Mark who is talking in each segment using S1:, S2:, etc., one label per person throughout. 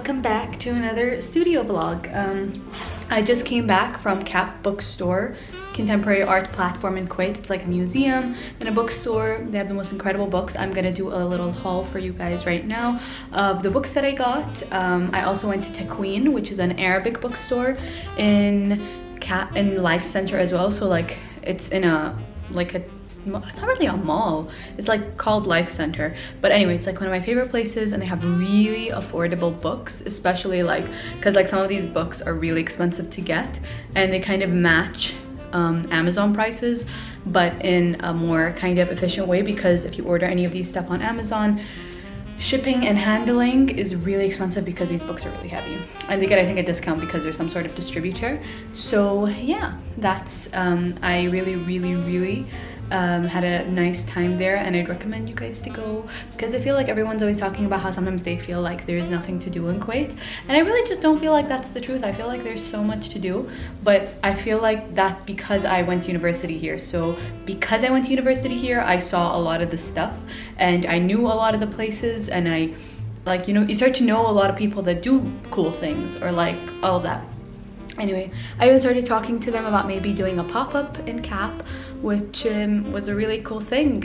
S1: welcome back to another studio vlog. I just came back from Cap Bookstore, contemporary art platform in Kuwait. It's like a museum and a bookstore. They have the most incredible books. I'm gonna do a little haul for you guys right now of the books that I got. I also went to Tequeen, which is an Arabic bookstore in Life Center as well. So like it's in it's not really a mall, it's like called Life Center, but anyway, it's like one of my favorite places, and they have really affordable books, especially like because like some of these books are really expensive to get and they kind of match Amazon prices, but in a more kind of efficient way, because if you order any of these stuff on Amazon, shipping and handling is really expensive because these books are really heavy, and they get I think a discount because there's some sort of distributor. So yeah, that's I really had a nice time there, and I'd recommend you guys to go, because I feel like everyone's always talking about how sometimes they feel like there's nothing to do in Kuwait, and I really just don't feel like that's the truth. I feel like there's so much to do, but I feel like that because I went to university here. So because I went to university here, I saw a lot of the stuff and I knew a lot of the places, and I like, you know, you start to know a lot of people that do cool things or like all of that. Anyway, I even started talking to them about maybe doing a pop-up in Cap, which was a really cool thing.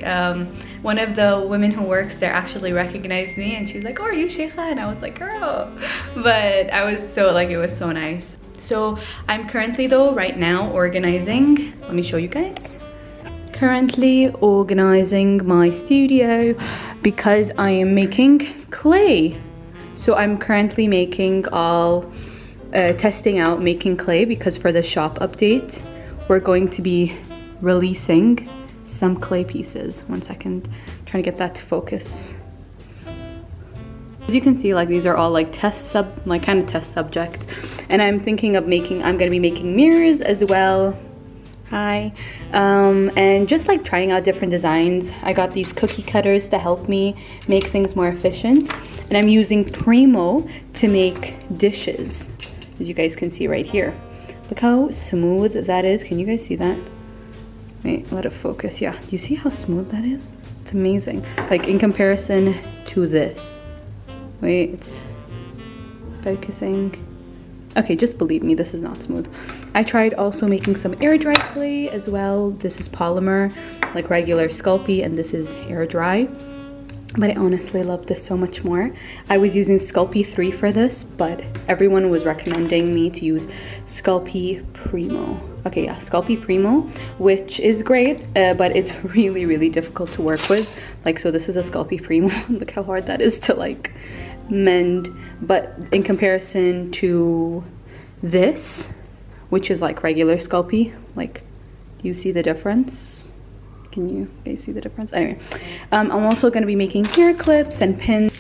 S1: One of the women who works there actually recognized me, and she's like, "Oh, are you sheikha?" And I was like, "Girl." But I was so like, it was so nice. So I'm currently though right now organizing. Let me show you guys. Currently organizing my studio because I am making clay. So I'm currently making testing out making clay, because for the shop update we're going to be releasing some clay pieces. One second, I'm trying to get that to focus. As you can see, like these are all like test subjects, and I'm thinking of I'm gonna be making mirrors as well. Hi. And just like trying out different designs. I got these cookie cutters to help me make things more efficient, and I'm using Primo to make dishes, as you guys can see right here. Look how smooth that is. Can you guys see that? Wait, let it focus. Yeah, do you see how smooth that is? It's amazing. Like in comparison to this. Wait, it's focusing. Okay, just believe me, this is not smooth. I tried also making some air dry clay as well. This is polymer, like regular Sculpey, and this is air dry. But I honestly love this so much more. I was using Sculpey 3 for this, but everyone was recommending me to use Sculpey Primo. Okay, yeah, Sculpey Primo, which is great, but it's really difficult to work with. Like, so this is a Sculpey Primo. Look how hard that is to like mend. But in comparison to this, which is like regular Sculpey, like, do you see the difference? Can you guys see the difference? Anyway, I'm also going to be making hair clips and pins.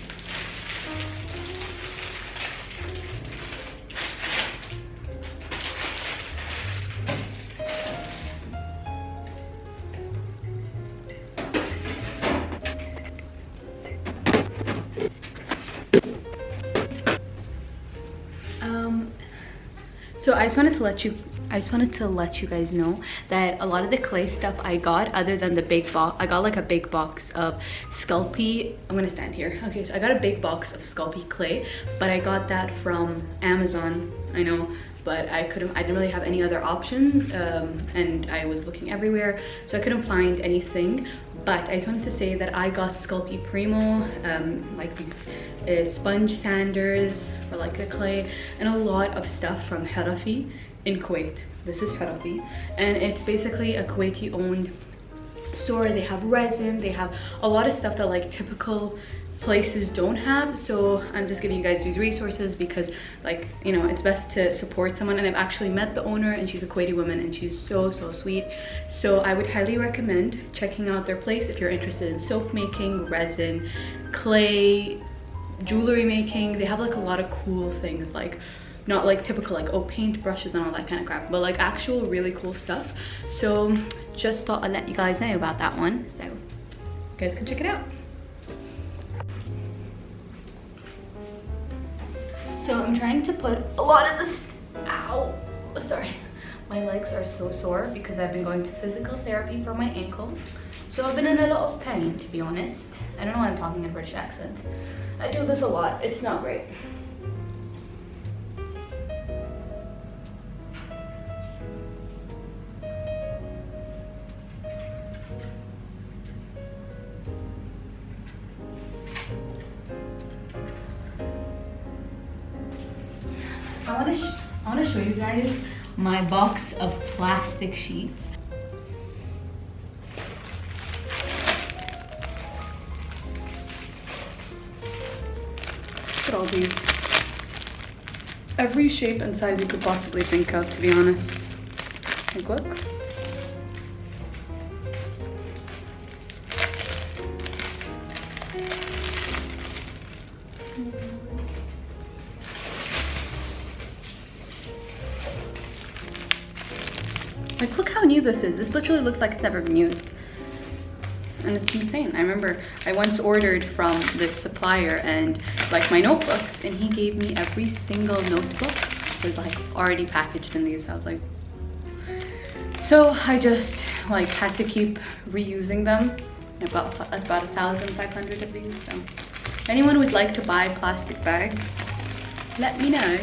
S1: So I just wanted to let you guys know that a lot of the clay stuff I got, other than the big box, I got like a big box of Sculpey. I'm gonna stand here. Okay, so I got a big box of Sculpey clay, but I got that from Amazon. I know, but I didn't really have any other options, and I was looking everywhere, so I couldn't find anything. But I just wanted to say that I got Sculpey Primo, like these sponge sanders for like the clay, and a lot of stuff from Harafi in Kuwait. This is Harafi, and it's basically a Kuwaiti owned store. They have resin, they have a lot of stuff that like typical places don't have. So I'm just giving you guys these resources because, like, you know, it's best to support someone. And I've actually met the owner, and she's a Kuwaiti woman, and she's so sweet. So I would highly recommend checking out their place if you're interested in soap making, resin, clay, jewelry making. They have like a lot of cool things, like not like typical like, oh, paint brushes and all that kind of crap, but like actual really cool stuff. So just thought I'd let you guys know about that one, so you guys can check it out. So I'm trying to put a lot of this, ow, sorry, my legs are so sore because I've been going to physical therapy for my ankle. So I've been in a lot of pain, to be honest. I don't know why I'm talking in a British accent. I do this a lot, it's not great. I wanna show you guys my box of plastic sheets. Look at all these. Every shape and size you could possibly think of, to be honest. Like, look. Like, look how new this is. This literally looks like it's never been used. And it's insane. I remember I once ordered from this supplier and like my notebooks, and he gave me every single notebook was like already packaged in these. I was like, so I just like had to keep reusing them. About 1,500 of these. So if anyone would like to buy plastic bags, let me know.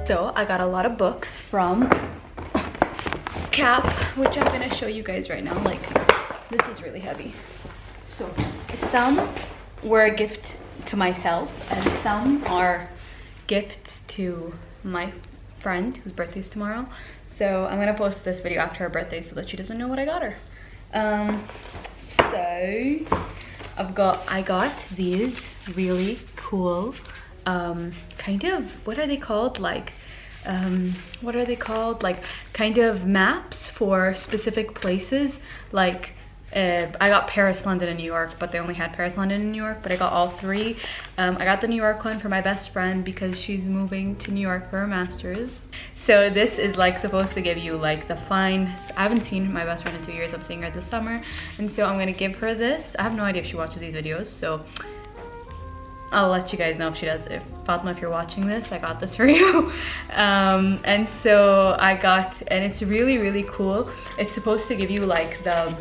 S1: So I got a lot of books from Cap, which I'm gonna show you guys right now. Like, this is really heavy. So some were a gift to myself and some are gifts to my friend whose birthday is tomorrow. So I'm gonna post this video after her birthday so that she doesn't know what I got her. So I got these really cool kind of, what are they called, like like kind of maps for specific places. Like I got Paris, London, and New York, but they only had Paris, London, and New York, but I got all three. I got the New York one for my best friend because she's moving to New York for her master's. So this is like supposed to give you like the fine. I haven't seen my best friend in 2 years. I'm seeing her this summer, and so I'm gonna give her this. I have no idea if she watches these videos, so I'll let you guys know if she does. If Fatma, if you're watching this, I got this for you. And so I got, and it's really, really cool. It's supposed to give you like the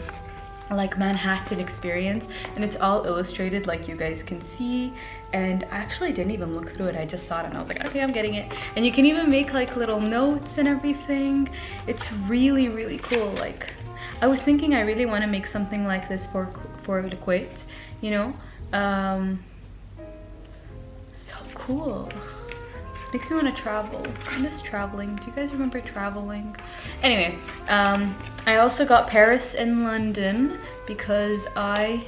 S1: Manhattan experience, and it's all illustrated like you guys can see. And I actually didn't even look through it. I just saw it and I was like, okay, I'm getting it. And you can even make like little notes and everything. It's really, really cool. Like, I was thinking I really want to make something like this for the Kuwait, you know. So cool. This makes me want to travel. I miss traveling. Do you guys remember traveling? Anyway, I also got Paris and London because I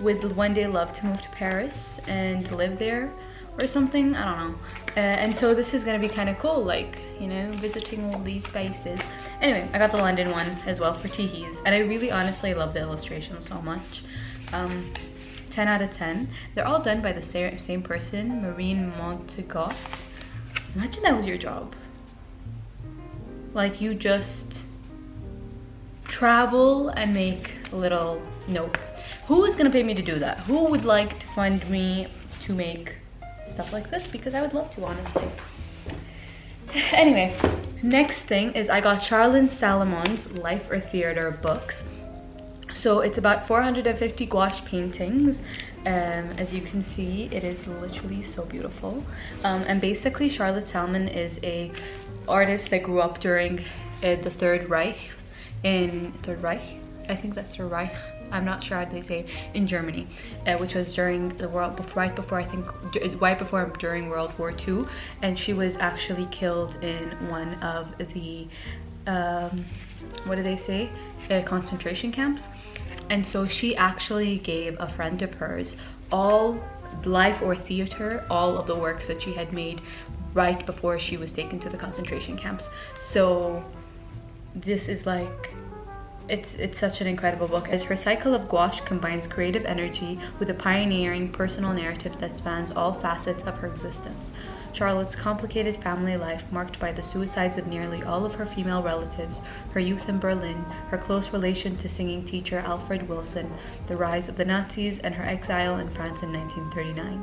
S1: would one day love to move to Paris and live there or something. I don't know. And so this is gonna be kind of cool, like, you know, visiting all these spaces. Anyway, I got the London one as well for Tihis, and I really honestly love the illustrations so much. 10 out of 10. They're all done by the same person, Marine Montegot. Imagine that was your job. Like, you just travel and make little notes. Who is gonna pay me to do that? Who would like to fund me to make stuff like this? Because I would love to, honestly. Anyway, next thing is I got Charlene Salomon's Life or Theater books. So it's about 450 gouache paintings As you can see, it is literally so beautiful. And basically Charlotte Salmon is a artist that grew up during the Third Reich, I think that's the Reich, I'm not sure how they say it, in Germany, which was during the world, right before during World War II, and she was actually killed in one of the what do they say, concentration camps. And so she actually gave a friend of hers all life or theater, all of the works that she had made right before she was taken to the concentration camps. So this is like, it's such an incredible book, as her cycle of gouache combines creative energy with a pioneering personal narrative that spans all facets of her existence. Charlotte's complicated family life, marked by the suicides of nearly all of her female relatives, her youth in Berlin, her close relation to singing teacher Alfred Wilson, the rise of the Nazis, and her exile in France in 1939.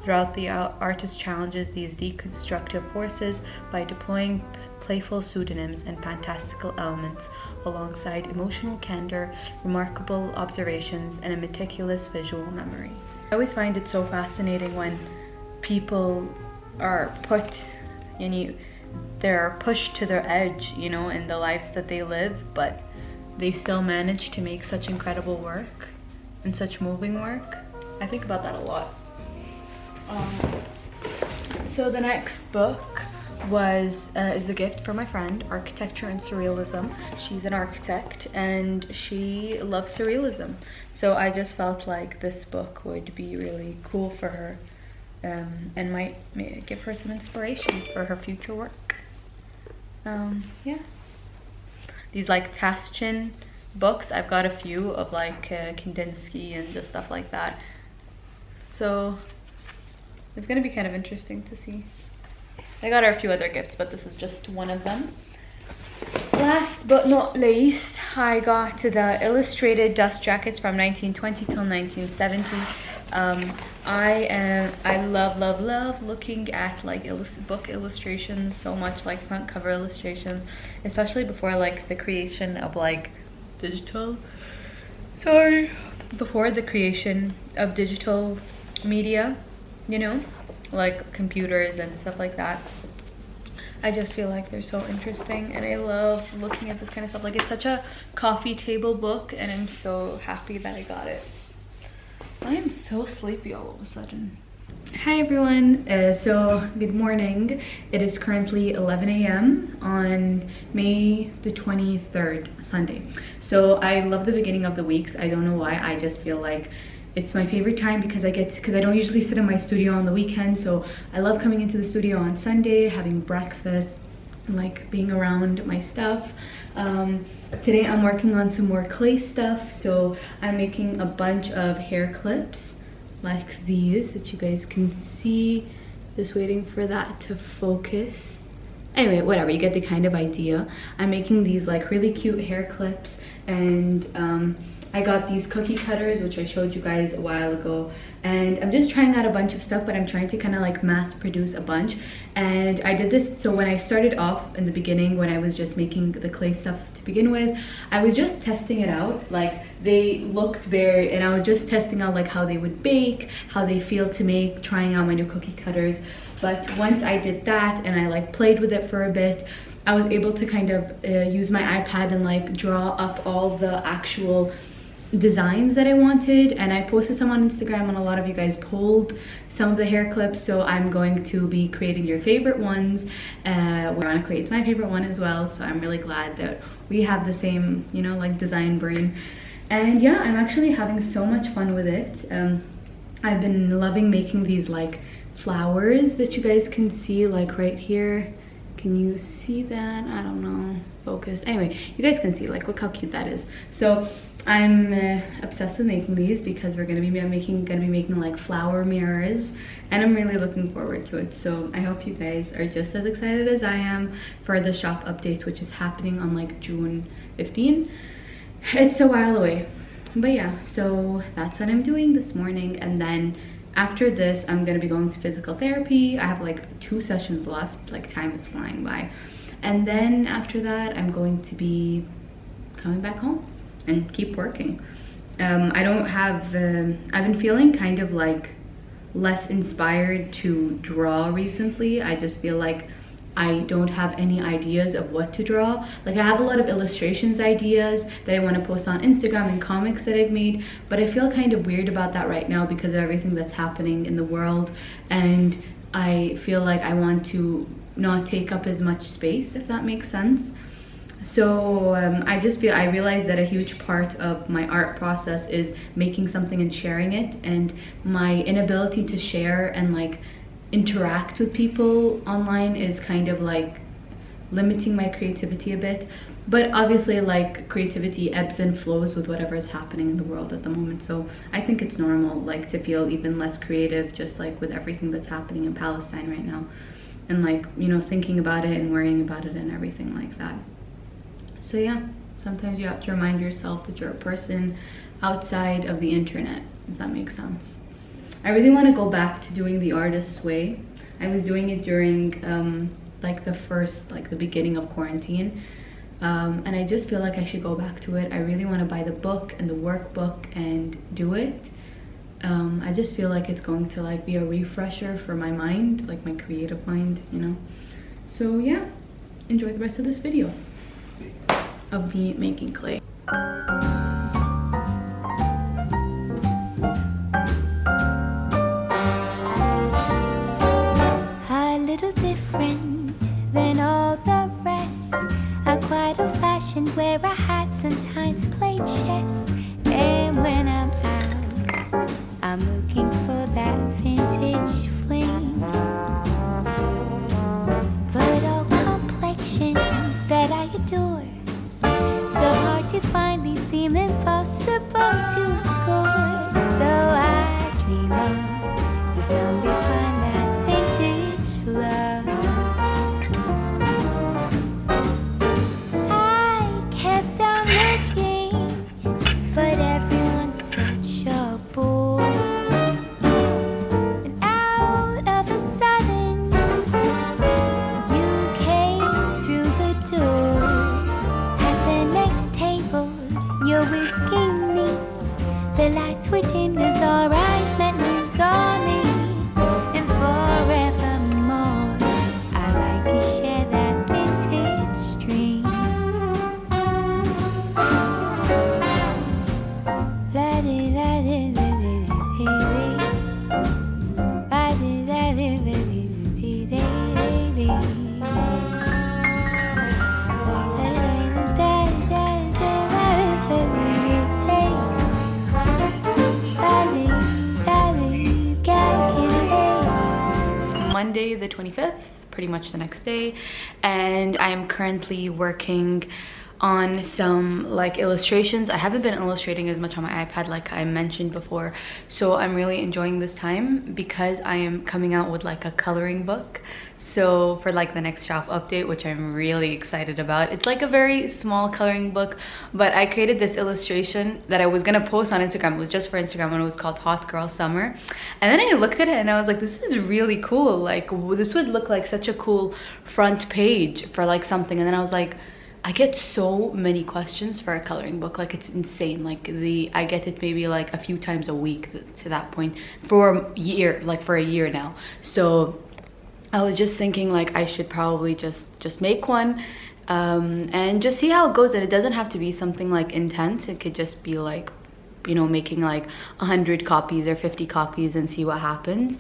S1: Throughout, the artist challenges these deconstructive forces by deploying playful pseudonyms and fantastical elements, alongside emotional candor, remarkable observations, and a meticulous visual memory. I always find it so fascinating when people are they're pushed to their edge, you know, in the lives that they live, but they still manage to make such incredible work and such moving work. I think about that a lot. So the next book is a gift from my friend, Architecture and Surrealism. She's an architect and she loves surrealism, so I just felt like this book would be really cool for her, and might give her some inspiration for her future work. Yeah, these like Taschin books, I've got a few of like Kandinsky and just stuff like that, so it's gonna be kind of interesting to see. I got her a few other gifts, but this is just one of them. Last but not least, I got the illustrated dust jackets from 1920 till 1970. I love looking at like book illustrations so much, like front cover illustrations, especially before like the creation of like before the creation of digital media, you know, like computers and stuff like that. I just feel like they're so interesting and I love looking at this kind of stuff. Like, it's such a coffee table book and I'm so happy that I got it. I am so sleepy all of a sudden. Hi everyone, so good morning. It is currently 11 a.m. on May the 23rd, Sunday. So I love the beginning of the weeks. I don't know why, I just feel like it's my favorite time because I don't usually sit in my studio on the weekend, so I love coming into the studio on Sunday, having breakfast, like being around my stuff. Today I'm working on some more clay stuff, so I'm making a bunch of hair clips like these that you guys can see. Just waiting for that to focus. Anyway, whatever, you get the kind of idea. I'm making these like really cute hair clips, and I got these cookie cutters, which I showed you guys a while ago, and I'm just trying out a bunch of stuff, but I'm trying to kind of like mass produce a bunch. And I did this, so when I started off in the beginning, when I was just making the clay stuff to begin with, I was just testing it out. Like, they looked and I was just testing out like how they would bake, how they feel to make, trying out my new cookie cutters. But once I did that and I like played with it for a bit, I was able to kind of use my iPad and like draw up all the actual designs that I wanted, and I posted some on Instagram, and a lot of you guys pulled some of the hair clips, so I'm going to be creating your favorite ones. Ironically, it's my favorite one as well, so I'm really glad that we have the same, you know, like design brain. And yeah, I'm actually having so much fun with it. I've been loving making these like flowers that you guys can see like right here. Can you see that? I don't know, focus. Anyway, you guys can see, like, look how cute that is. So I'm obsessed with making these because we're gonna be making like flower mirrors, and I'm really looking forward to it. So I hope you guys are just as excited as I am for the shop update, which is happening on like June 15. It's a while away, but yeah, so that's what I'm doing this morning. And then after this, I'm gonna be going to physical therapy. I have like 2 sessions left, like time is flying by. And then after that, I'm going to be coming back home and keep working. I don't have, I've been feeling kind of like less inspired to draw recently. I just feel like I don't have any ideas of what to draw. Like, I have a lot of illustrations ideas that I want to post on Instagram and comics that I've made, but I feel kind of weird about that right now because of everything that's happening in the world, and I feel like I want to not take up as much space, if that makes sense. So I realized that a huge part of my art process is making something and sharing it, and my inability to share and like interact with people online is kind of like limiting my creativity a bit. But obviously, like, creativity ebbs and flows with whatever is happening in the world at the moment, so I think it's normal like to feel even less creative, just like with everything that's happening in Palestine right now, and like, you know, thinking about it and worrying about it and everything like that. So yeah, sometimes you have to remind yourself that you're a person outside of the internet, if that makes sense. I really want to go back to doing the artist's way. I was doing it during like the beginning of quarantine, and I just feel like I should go back to it. I really want to buy the book and the workbook and do it. I just feel like it's going to like be a refresher for my mind, like my creative mind, you know. So yeah, enjoy the rest of this video of me making clay.
S2: A little different than all the rest. I'm quite old-fashioned, where I had sometimes played chess. And when I'm out, I'm looking for that vintage fling. But all complexions that I adore, so hard to find, these seem impossible to score. So I dream on to someday find that vintage love. I kept on looking, but everyone's such a bore. And out of a sudden, you came through the door. Table, your whiskey neat. The lights were dimmed as our eyes met, moves on me. And forevermore, I like to share that vintage dream. La di la di la di di di. La di la di la di di di.
S1: Monday the 25th, pretty much the next day, and I'm currently working on some like illustrations. I haven't been illustrating as much on my iPad like I mentioned before, so I'm really enjoying this time because I am coming out with like a coloring book. So for like the next shop update, which I'm really excited about, it's like a very small coloring book, but I created this illustration that I was gonna post on Instagram. It was just for Instagram, and it was called Hot Girl Summer. And then I looked at it and I was like, this is really cool. Like, this would look like such a cool front page for like something. And then I was like, I get so many questions for a coloring book, like it's insane. Like I get it maybe like a few times a week to that point for a year, like for a year now. So I was just thinking like I should probably just make one and just see how it goes. And it doesn't have to be something like intense. It could just be like, you know, making like 100 copies or 50 copies and see what happens.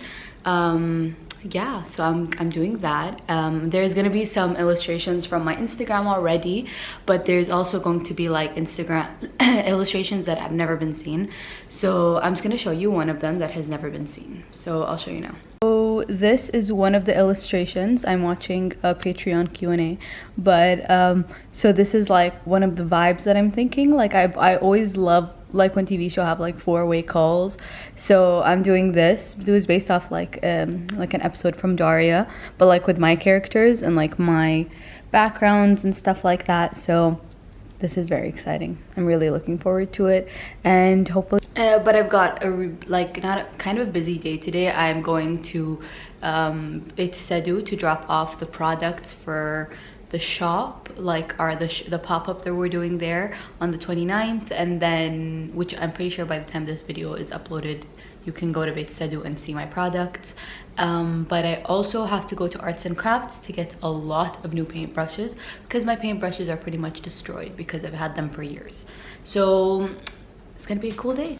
S1: Yeah, so I'm doing that. There's gonna be some illustrations from my Instagram already, but there's also going to be like Instagram illustrations that have never been seen. So I'm just gonna show you one of them that has never been seen. So I'll show you now. So this is one of the illustrations. I'm watching a Patreon Q&A, but so this is like one of the vibes that I'm thinking. Like I always love like when TV show have like four-way calls, so I'm doing this. It was based off like an episode from Daria, but like with my characters and like my backgrounds and stuff like that. So this is very exciting. I'm really looking forward to it, and hopefully but I've got kind of a busy day today. I'm going to Beit Sadu to drop off the products for the shop, like the pop-up that we're doing there on the 29th, and then, which I'm pretty sure by the time this video is uploaded, you can go to Beit Sadu and see my products. But I also have to go to Arts and Crafts to get a lot of new paintbrushes, because my paintbrushes are pretty much destroyed because I've had them for years. So it's gonna be a cool day.